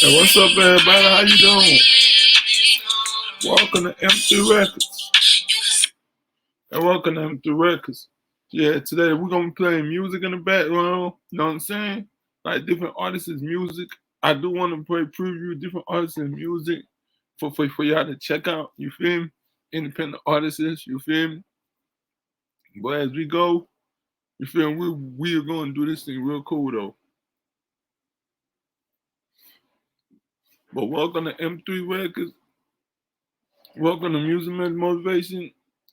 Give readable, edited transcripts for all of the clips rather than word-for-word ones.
Hey, what's up, everybody? How you doing? Welcome to M3 Records. And welcome to M3 Records. Yeah, today we're gonna be playing music in the background. You know what I'm saying? Like different artists' music. I do want to play preview different artists' music for y'all to check out. You feel me? Independent artists. You feel me? But as we go, you feel me? We are gonna do this thing real cool though. But welcome to M3 Records. Welcome to Music Motivation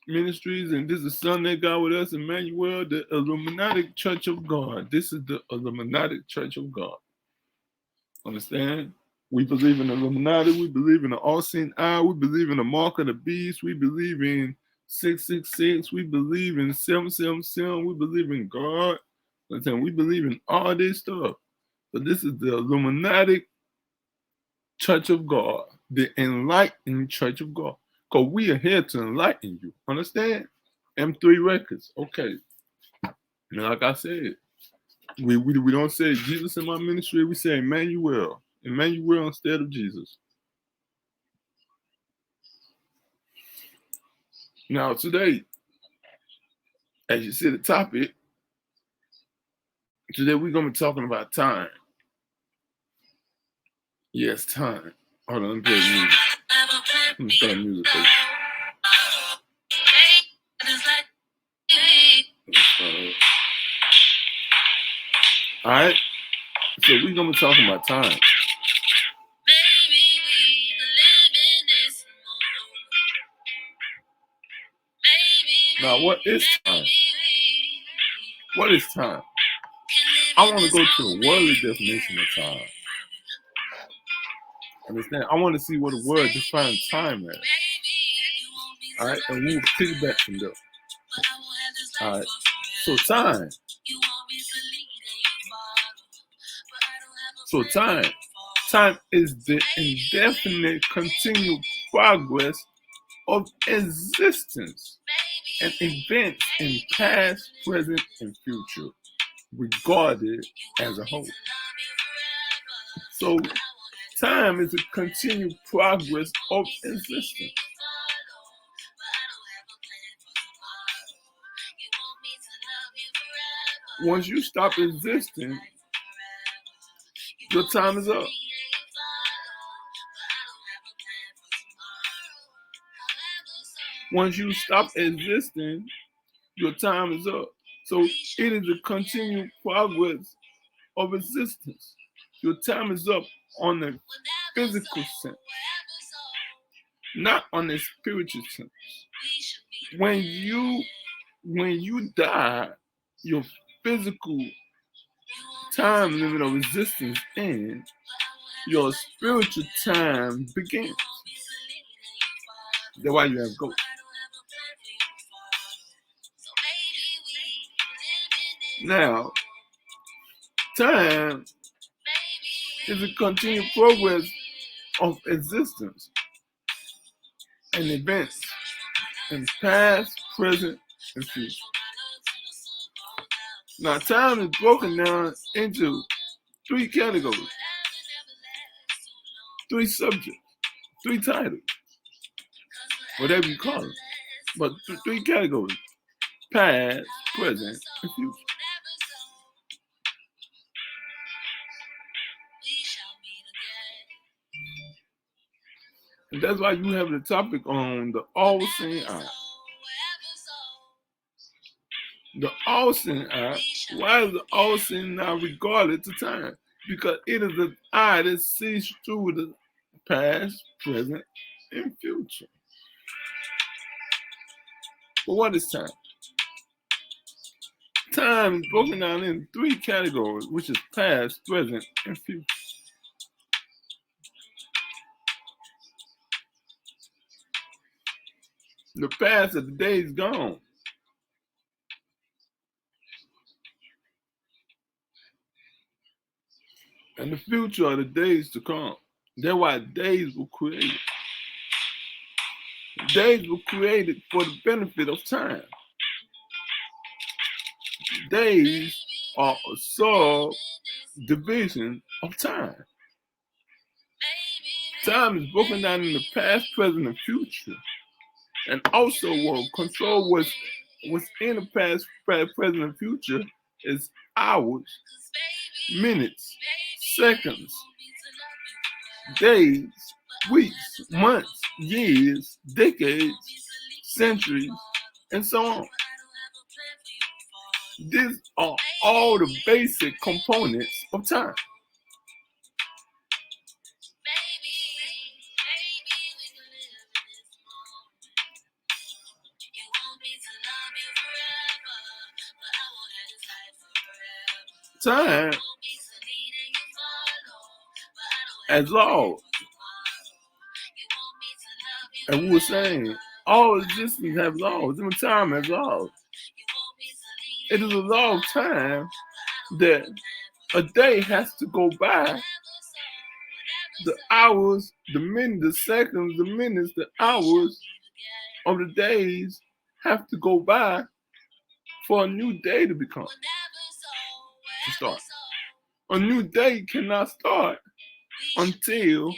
Ministries, and this is Sunday God with us, Emmanuel, the Illuminati Church of God. This is the Illuminati Church of God. Understand? We believe in the Illuminati. We believe in the all-seeing eye. We believe in the mark of the beast. We believe in 666. We believe in 777. We believe in God. Understand? We believe in all this stuff. So this is the Illuminati Church of God, the enlightened Church of God. Because we are here to enlighten you. Understand? M3 Records. Okay. And like I said, we don't say Jesus in my ministry, we say Emmanuel. Emmanuel instead of Jesus. Now today, as you see the topic, today we're gonna be talking about time. Yes, time. Hold on, let me play music. Let me start music first. All right. So we're gonna be talking about time. Now, what is time? What is time? I want to go to the worldly definition of time. Understand? I want to see what the word defines time as. All right, and we'll piggyback from there. All right. So time. So time is the indefinite continual progress of existence and events in past, present, and future, regarded as a whole. So time is a continued progress of existence. Once you stop existing, your time is up. Once you stop existing, your time is up. So it is a continued progress of existence. Your time is up on the physical sense, not on the spiritual sense. When you die, your physical time limit of existence ends, your spiritual time begins. That's why you have ghosts. Now, time is a continued progress of existence and events in past, present, and future. Now, time is broken down into three categories, three subjects, three titles, whatever you call it. But three categories: past, present, and future. And that's why you have the topic on the all-seeing eye. The all-seeing eye. Why is the all-seeing eye regarded to time? Because it is the eye that sees through the past, present, and future. But what is time? Time is broken down in three categories, which is past, present, and future. The past of the days gone. And the future are the days to come. That's why days were created. Days were created for the benefit of time. Days are a subdivision of time. Time is broken down into past, present, and future, and also will control what's in the past, present, and future is hours, minutes, seconds, days, weeks, months, years, decades, centuries, and so on. These are all the basic components of time. Time as laws. And we were saying, all existence have laws, even time has laws. It is a law of time that a day has to go by. The hours, the minutes, the seconds, the minutes, the hours of the days have to go by for a new day to start. A new day cannot start until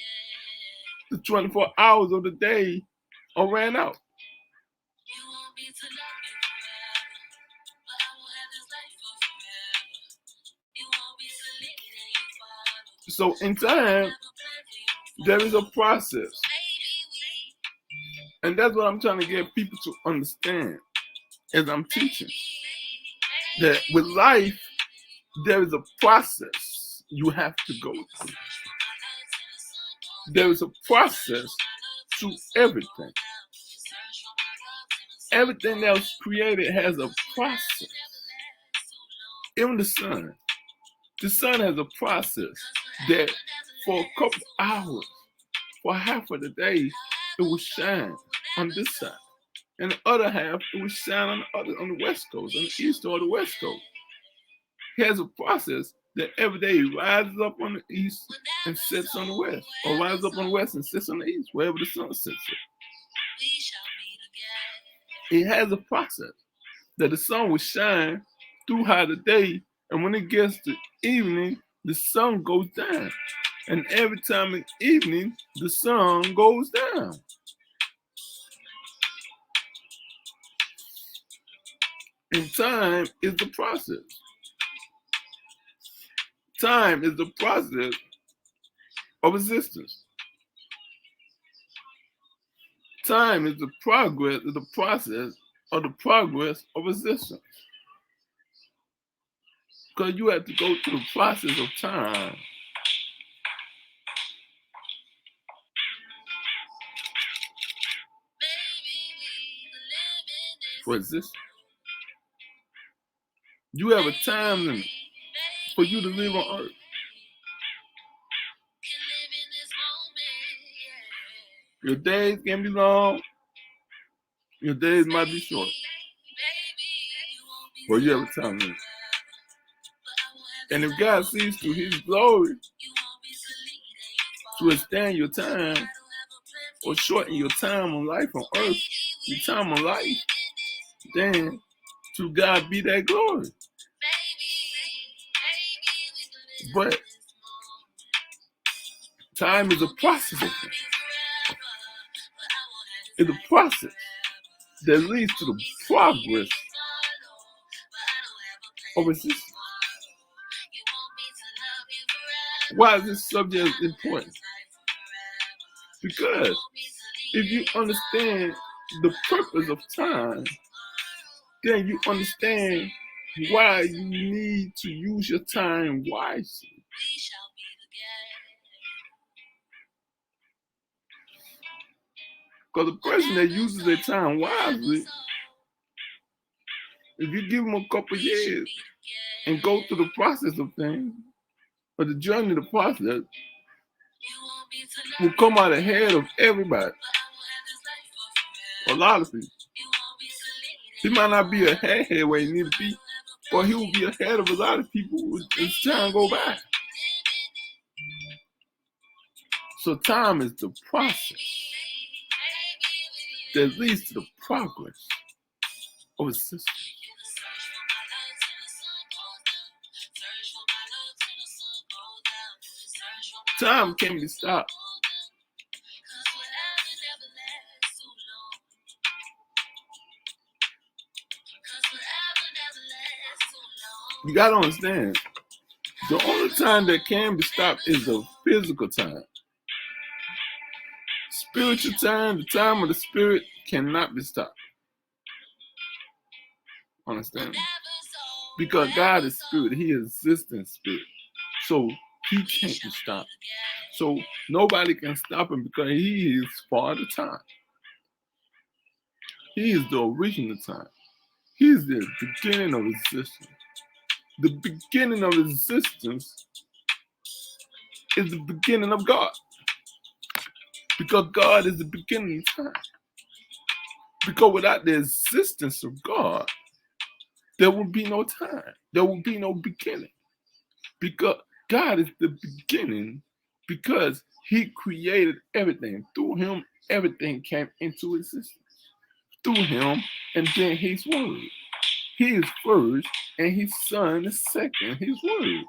the 24 hours of the day are ran out. So in time, there is a process. And that's what I'm trying to get people to understand as I'm teaching. That with life, there is a process you have to go through. There is a process to everything. Everything that was created has a process. Even the sun. The sun has a process that for a couple hours, for half of the day, it will shine on this side. And the other half, it will shine on the west coast, on the east or the west coast. He has a process that every day rises up on the east and sets on the west, or rises up on the west and sits on the east, wherever the sun sits. It has a process that the sun will shine throughout the day, and when it gets to evening, the sun goes down. And every time in evening, the sun goes down. And time is the process. Time is the process of existence. Time is the progress, is the process of the progress of existence. Because you have to go through the process of time for existence. You have a time limit for you to live on earth. Your days can be long, your days might be short. But you have a time limit. And if God sees to his glory to extend your time or shorten your time on life on earth, your time on life, then to God be that glory. But time is a process of things. It's a process that leads to the progress of existence. Why is this subject important? Because if you understand the purpose of time, then you understand why you need to use your time wisely. Because the person that uses their time wisely, if you give them a couple years and go through the process of things, or the journey, the process, will come out ahead of everybody. A lot of people. He might not be ahead where he needs to be, but he will be ahead of a lot of people as time go by. So time is the process that leads to the progress of a system. Time can be stopped. You gotta understand, the only time that can be stopped is the physical time. Spiritual time, the time of the spirit, cannot be stopped. Understand? Because God is spirit. He exists in spirit. So he can't be stopped. So nobody can stop him because he is Father Time. He is the original time. He is the beginning of existence. The beginning of existence is the beginning of God. Because God is the beginning of time. Because without the existence of God, there will be no time. There will be no beginning. Because God is the beginning, because he created everything. Through him, everything came into existence. Through him, and then his word. He is first, and his son is second, his word.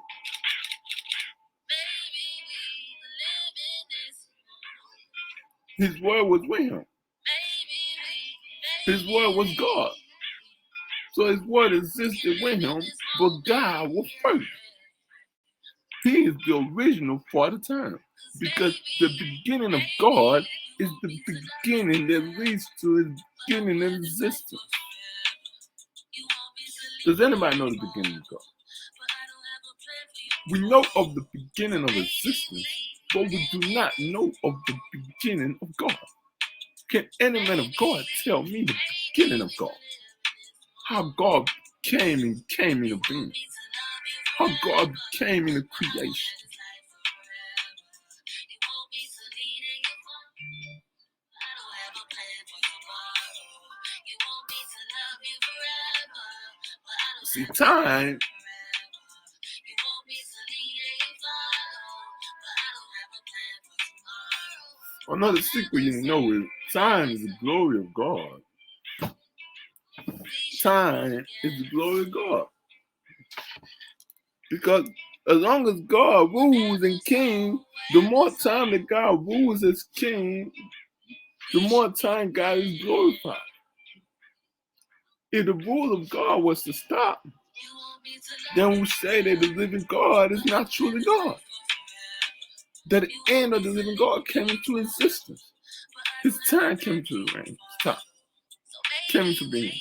His word was with him. His word was God. So his word existed with him, but God was first. He is the original for the time. Because the beginning of God is the beginning that leads to his beginning of existence. Does anybody know the beginning of God? We know of the beginning of existence, but we do not know of the beginning of God. Can any man of God tell me the beginning of God? How God came into being. How God came into creation. See, time another secret you know is time is the glory of God. Time is the glory of God. Because as long as God rules and king, the more time that God rules as king, the more time God is glorified. If the rule of God was to stop, then we say that the living God is not truly God. That the end of the living God came into existence. His time came to the reign. Stop. Came into being.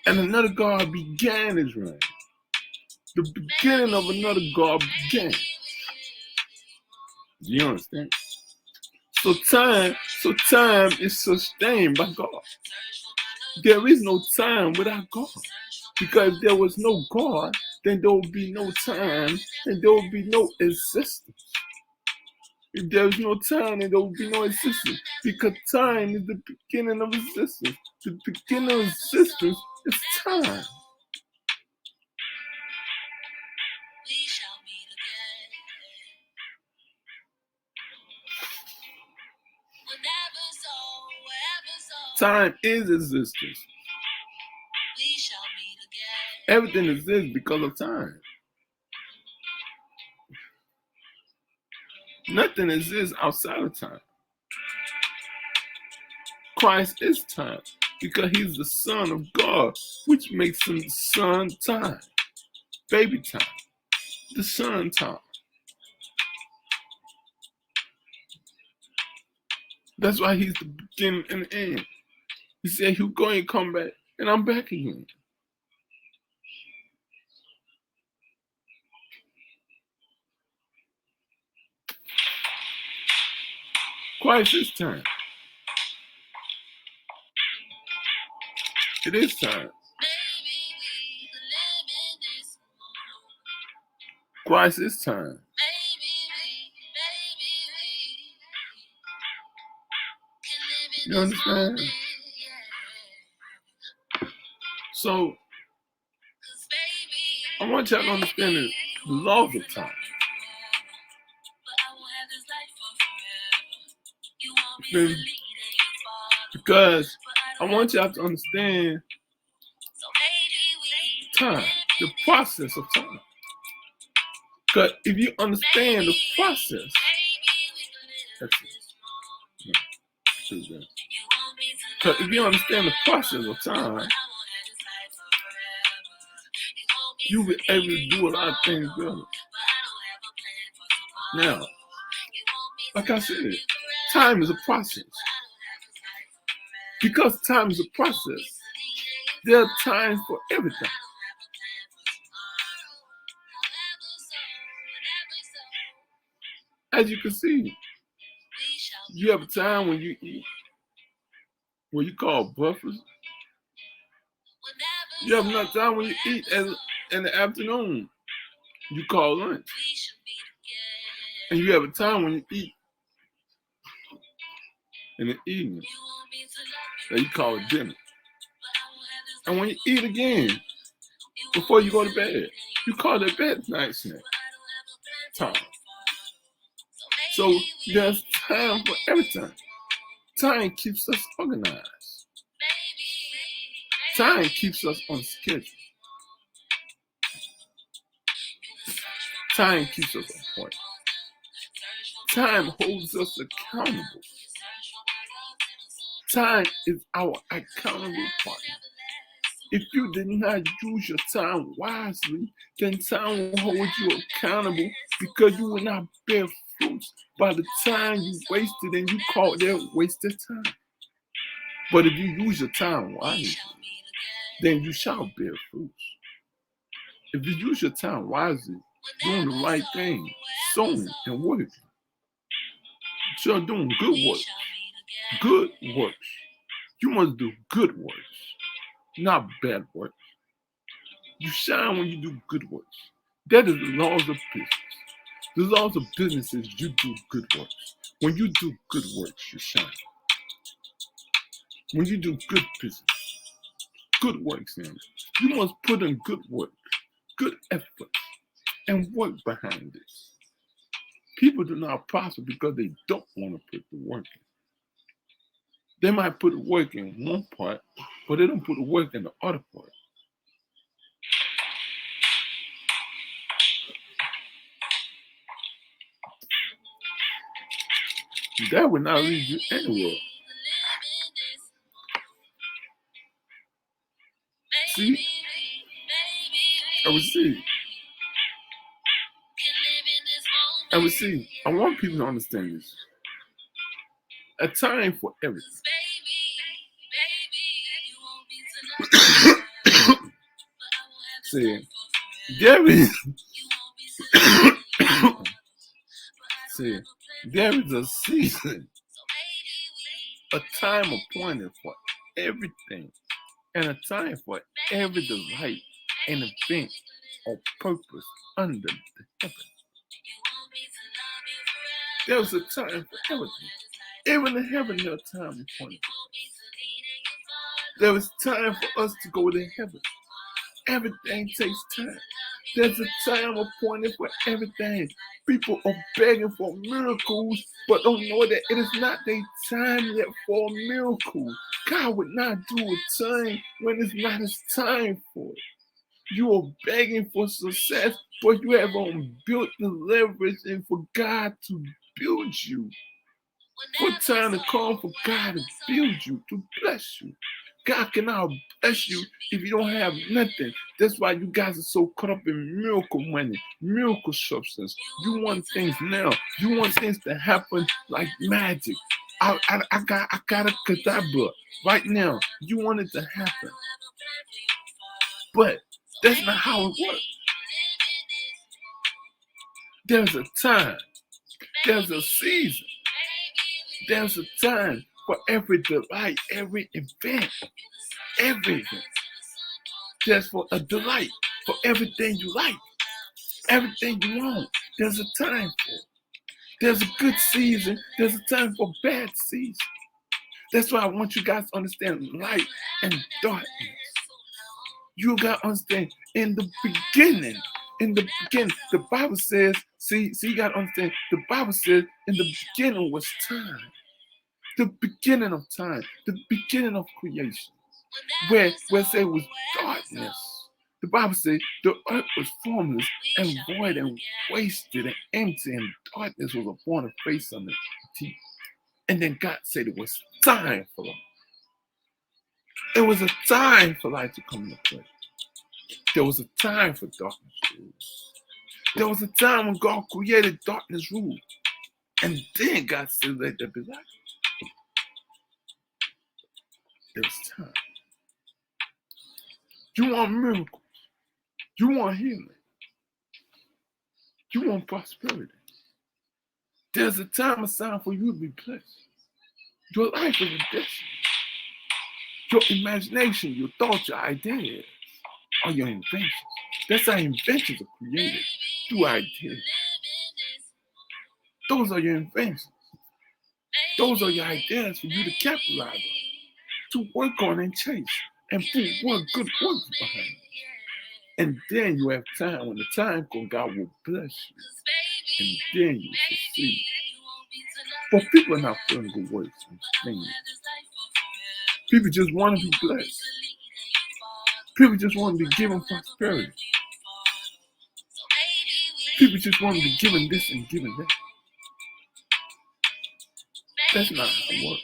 And another God began his reign. The beginning of another God began. Do you understand? So time is sustained by God. There is no time without God. Because if there was no God, then there would be no time and there would be no existence. If there is no time, then there will be no existence. Because time is the beginning of existence. The beginning of existence is time. Time is existence. Everything exists because of time. Nothing exists outside of time. Christ is time because he's the Son of God, which makes him son time, baby time, the son time. That's why he's the beginning and the end. He said he'll go and come back, and I'm back again. Christ is time. It is time. Christ is time. You understand? So, I want y'all to understand the laws of time. Because I want y'all to understand time, the process of time. Because if you understand the process, because if you understand the process of time, you'll be able to do a lot of things better. Now, like I said, time is a process. Because time is a process, there are times for everything. As you can see, you have a time when you eat, what you call breakfast. You have enough time when you eat in the afternoon, you call lunch. And you have a time when you eat in the evening, that you call it dinner. And when you eat again, before you go to bed, you call it bed night snack time. So there's time for everything. Time keeps us organized. Time keeps us on schedule. Time keeps us on point. Time holds us accountable. Time is our accountable partner. If you did not use your time wisely, then time will hold you accountable because you will not bear fruits by the time you wasted and you call that wasted time. But if you use your time wisely, then you shall bear fruits. If you use your time wisely, doing the right thing, sowing and working, you're doing good work. Good works. You must do good works, not bad works. You shine when you do good works. That is the laws of business. The laws of business is you do good works. When you do good works, you shine. When you do good business, good works in, you must put in good work, good effort, and work behind it. People do not prosper because they don't want to put the work in. They might put the work in one part, but they don't put the work in the other part. That would not lead you anywhere. See? I would see. I want people to understand this. A time for everything. See, there is a season, a time appointed for everything, and a time for every delight and event or purpose under the heaven. There's a time for everything. Even in heaven, there's a time appointed. There is time for us to go to heaven. Everything takes time. There's a time appointed for everything. People are begging for miracles, but don't know that it is not their time yet for a miracle. God would not do a thing when it's not his time for it. You are begging for success, but you haven't built the leverage and for God to build you. For time to come for God to build you, to bless you. God cannot bless you if you don't have nothing. That's why you guys are so caught up in miracle money, miracle substance. You want things now. You want things to happen like magic. I got a kadabra right now. You want it to happen. But that's not how it works. There's a time. There's a season. There's a time for every delight, every event, everything. There's for a delight for everything you like, everything you want. There's a time for it. There's a good season. There's a time for bad season. That's why I want you guys to understand light and darkness. You got to understand in the beginning, the Bible says, see, you got to understand, the Bible says in the beginning was time. The beginning of time, the beginning of creation, where it said was darkness. The Bible says the earth was formless and void and wasted and empty, and darkness was upon the face of the deep. And then God said it was time for light. It was a time for light to come into play. There was a time for darkness to rule. There was a time when God created darkness rule. And then God said, let there be light. There was time. You want miracles. You want healing. You want prosperity. There's a time assigned for you to be blessed. Your life is a destiny. Your imagination, your thoughts, your ideas are your inventions. That's how inventions are created, through ideas. Those are your inventions. Those are your ideas for you to capitalize on, to work on and chase, and put one good works behind it. And then you have time. When the time comes, God will bless you. And then you succeed. But people are not feeling good works and things. People just want to be blessed. People just want to be given prosperity. People just want to be given this and given that. That's not how it works.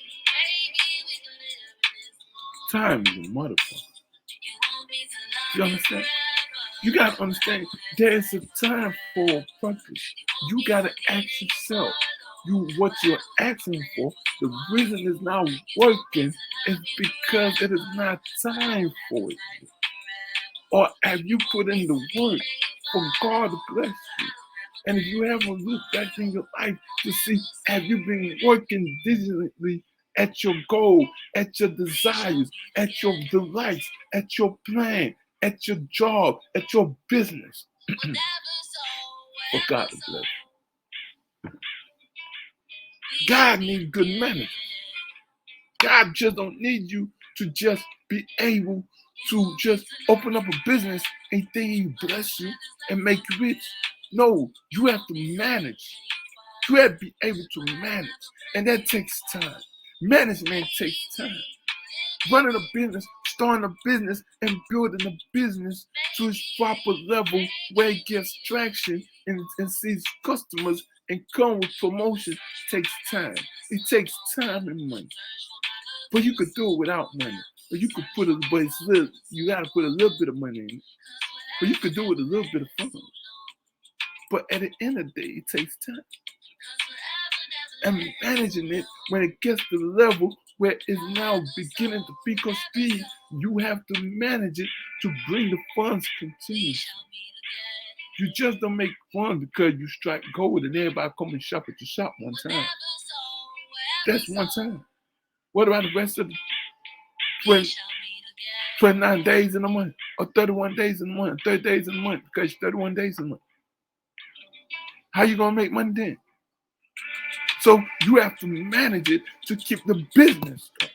Time is a motherfucker. You understand? You got to understand, there's a time for a purpose. You got to ask yourself, what you're asking for, the reason it's not working is because it is not time for it. Or have you put in the work for God to bless you? And if you ever look back in your life to see, have you been working diligently at your goal, at your desires, at your delights, at your plan, at your job, at your business, for God to bless you? God needs good managers. God just don't need you to just be able to just open up a business and think He bless you and make you rich. No, you have to manage. You have to be able to manage. And that takes time. Management takes time. Running a business, starting a business, and building a business to its proper level where it gets traction and sees customers and come with promotion takes time. It takes time and money. But you could do it without money. Or you could put you gotta put a little bit of money in it. But you could do it with a little bit of fun. But at the end of the day, it takes time. And managing it, when it gets to the level where it's now beginning to pick up speed, you have to manage it to bring the funds continuously. You just don't make fun because you strike gold and everybody come and shop at your shop one time. That's one time. What about the rest of the 29 days in a month, or 31 days in a month, 30 days in a month, because 31 days in a month? How you gonna make money then? So you have to manage it to keep the business going.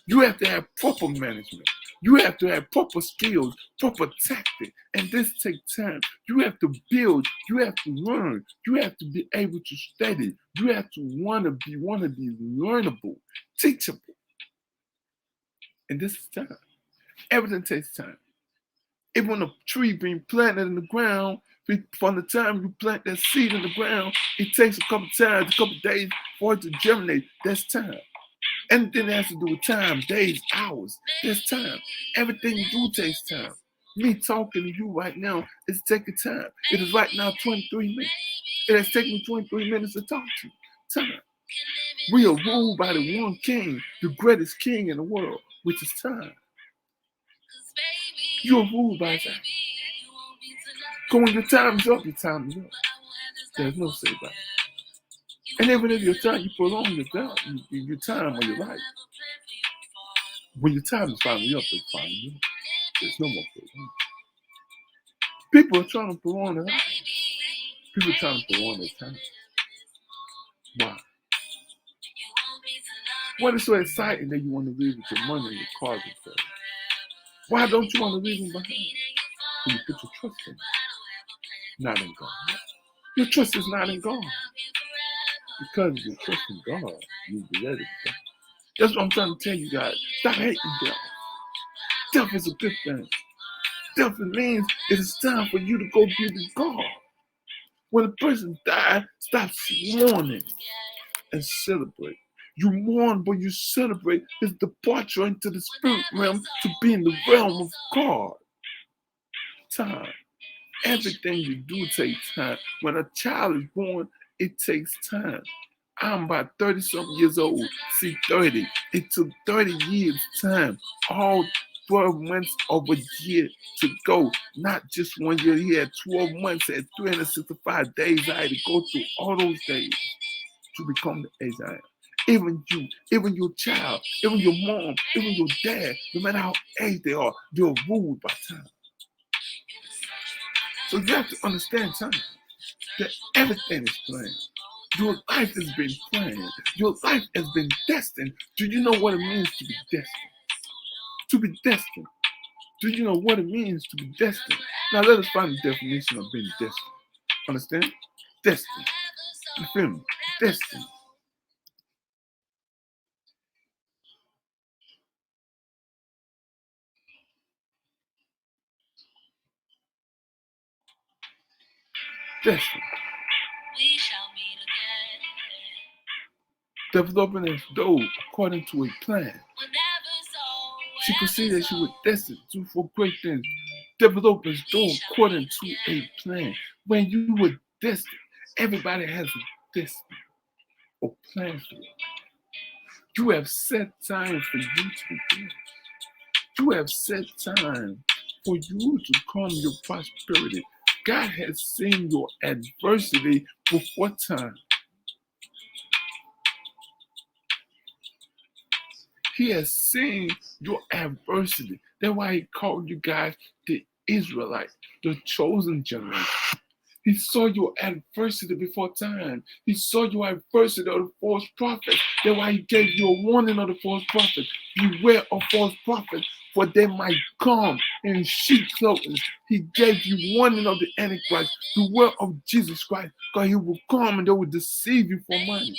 You have to have proper management. You have to have proper skills, proper tactics, and this takes time. You have to build. You have to learn. You have to be able to study. You have to want to be learnable, teachable. And this is time. Everything takes time. Even when a tree being planted in the ground, from the time you plant that seed in the ground, it takes a couple days for it to germinate. That's time. Anything that has to do with time, days, hours, there's time. Everything you do takes time. Me talking to you right now is taking time. It is right now 23 minutes. It has taken me 23 minutes to talk to you. Time. We are ruled by the one king, the greatest king in the world, which is time. You are ruled by that. So when your time is up, your time is up. There's no say about it. And even if your time, you prolong your time or your life. When your time is finally up, it's finally up. There's no more prolonging. People are trying to prolong their life. People are trying to prolong their time. Why? What is so exciting that you want to leave with your money and your cars and stuff? Why don't you want to leave them behind? When you put your trust in them, not in God. Your trust is not in God. Because if you trust in God, you'll be ready to go. That's what I'm trying to tell you guys. Stop hating death. Death is a good thing. Death means it is time for you to go be with God. When a person dies, stop mourning and celebrate. You mourn, but you celebrate his departure into the spirit realm to be in the realm of God. time. Everything you do takes time. When a child is born, it takes time. I'm about 30-something years old. See, 30. It took 30 years time. All 12 months of a year to go. Not just 1 year. He had 12 months at 365 days. I had to go through all those days to become the age I am. Even you, even your child, even your mom, even your dad, no matter how age they are, they're ruled by time. So you have to understand time. That everything is planned. Your life has been planned. Your life has been destined. Do you know what it means to be destined? To be destined. Do you know what it means to be destined? Now let us find the definition of being destined. Understand? Destined. You feel me? Destined. Destined. Developing as though according to a plan. She could see that she was destined to for great things. Develop as though according to a plan. When you were destined, everybody has a destiny or plan for you. You have set time for you to be blessed. You have set time for you to come your prosperity. God has seen your adversity before time. He has seen your adversity. That's why he called you guys the Israelites, the chosen generation. He saw your adversity before time. He saw your adversity of the false prophets. That's why he gave you a warning of the false prophets. Beware of false prophets, for they might come in sheep clothing. He gave you warning of the Antichrist. Beware of Jesus Christ, because he will come and they will deceive you for money.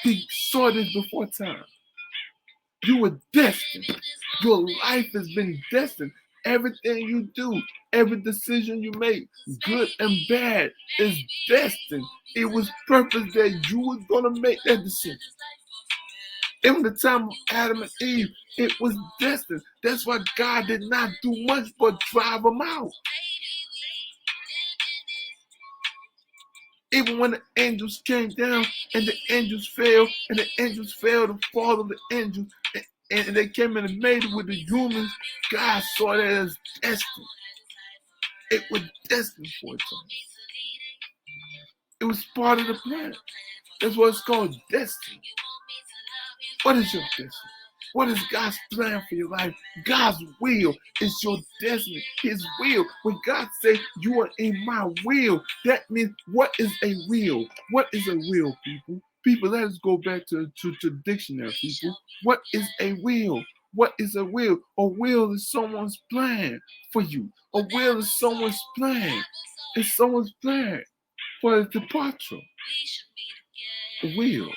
He saw this before time. You were destined. Your life has been destined. Everything you do, every decision you make, good and bad, is destined. It was purpose that you were going to make that decision. In the time of Adam and Eve, it was destined. That's why God did not do much but drive them out. Even when the angels came down and the angels fell, and the angels fell to fall of the angels, and they came in and made it with the humans, God saw that as destined. It was destined for it. It was part of the plan. That's what it's called, destiny. What is your destiny? What is God's plan for your life? God's will is your destiny. His will. When God says you are in my will, that means what is a will? What is a will, people? People, let us go back to dictionary, people. What is a will? What is a will? A will is someone's plan for you. A will is someone's plan. It's someone's plan for his departure. A will.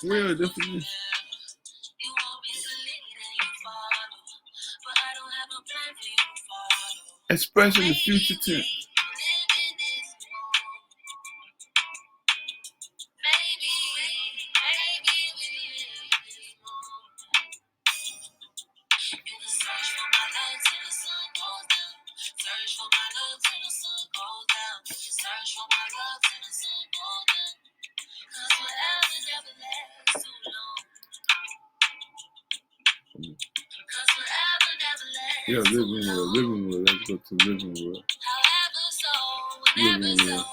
Will definition. Expressing the future tense. Yeah, living world, living world. Let's go to living world. Living world.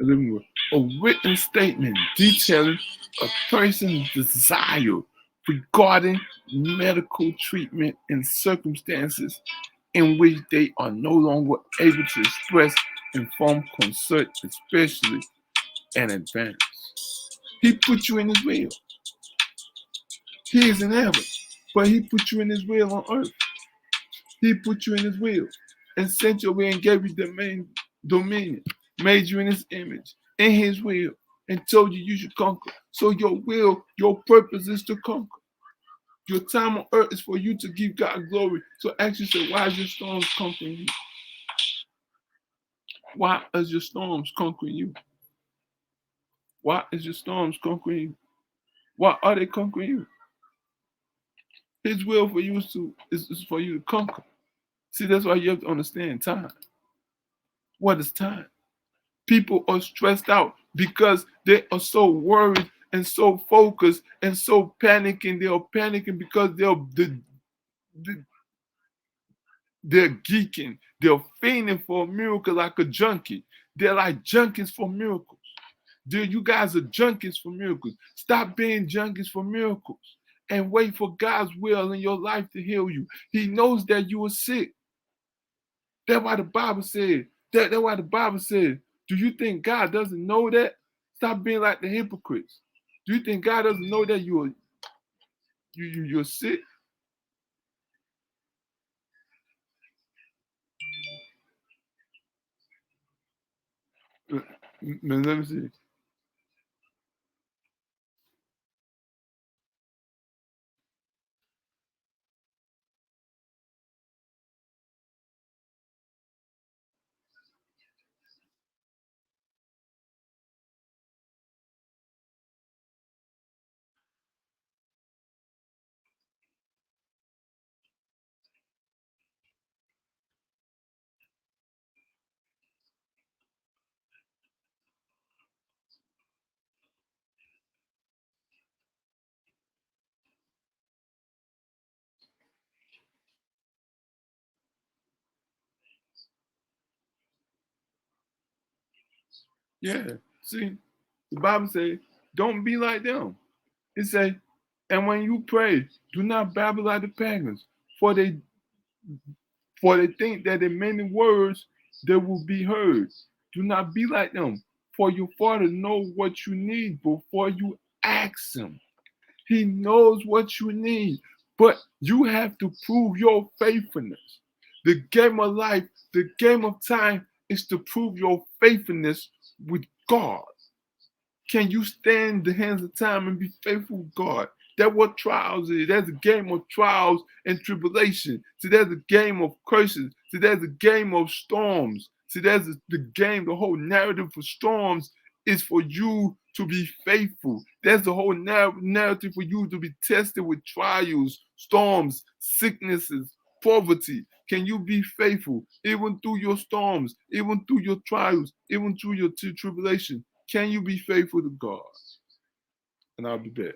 Living world. A written statement detailing a person's desire regarding medical treatment in circumstances in which they are no longer able to express informed consent, especially in advance. He put you in his will. He is in heaven, but he put you in his will on earth. He put you in his will and sent your way and gave you dominion, made you in his image, in his will, and told you you should conquer. So your will, your purpose is to conquer. Your time on earth is for you to give God glory. So ask yourself, why is your storms conquering you? Why is your storms conquering you? Why is your storms conquering you? Why are they conquering you? His will for you is for you to conquer. See, that's why you have to understand time. What is time? People are stressed out because they are so worried and so focused and so panicking. They are panicking because they're geeking. They're fiending for a miracle like a junkie. They're like junkies for miracles. Dude, you guys are junkies for miracles. Stop being junkies for miracles and wait for God's will in your life to heal you. He knows that you are sick. That's why the Bible said. That's why the Bible said. Do you think God doesn't know that? Stop being like the hypocrites. Do you think God doesn't know that you're sick? Let me see. Yeah. See, the Bible says, don't be like them. It say, and when you pray, do not babble like the pagans, for they think that in many words they will be heard. Do not be like them, for your Father knows what you need before you ask Him. He knows what you need, but you have to prove your faithfulness. The game of life, the game of time is to prove your faithfulness with God. Can you stand the hands of time and be faithful with God? That's what trials is. That's a game of trials and tribulation. See, that's a game of curses. See, that's a game of storms. See, that's the game, the whole narrative for storms is for you to be faithful. That's the whole narrative for you to be tested with trials, storms, sicknesses, poverty. Can you be faithful even through your storms, even through your trials, even through your tribulation? Can you be faithful to God? And I'll be back.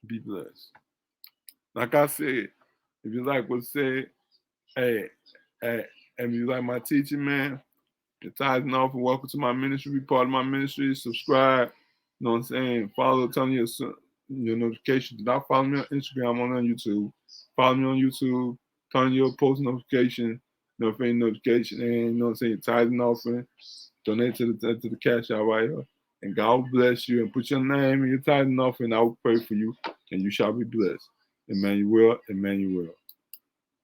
Be blessed. Like I said, if you like what's said, hey, and if you like my teaching, man, the tithing off and welcome to my ministry. Be part of my ministry. Subscribe. You know what I'm saying? Follow, turn your notifications. Do not follow me on Instagram. I'm on YouTube. Follow me on YouTube. Turn your post notification, notification, and you know what I'm saying? Tithing offering. Donate to the cash out right here. And God bless you and put your name in your tithing offering. I will pray for you and you shall be blessed. Emmanuel, Emmanuel.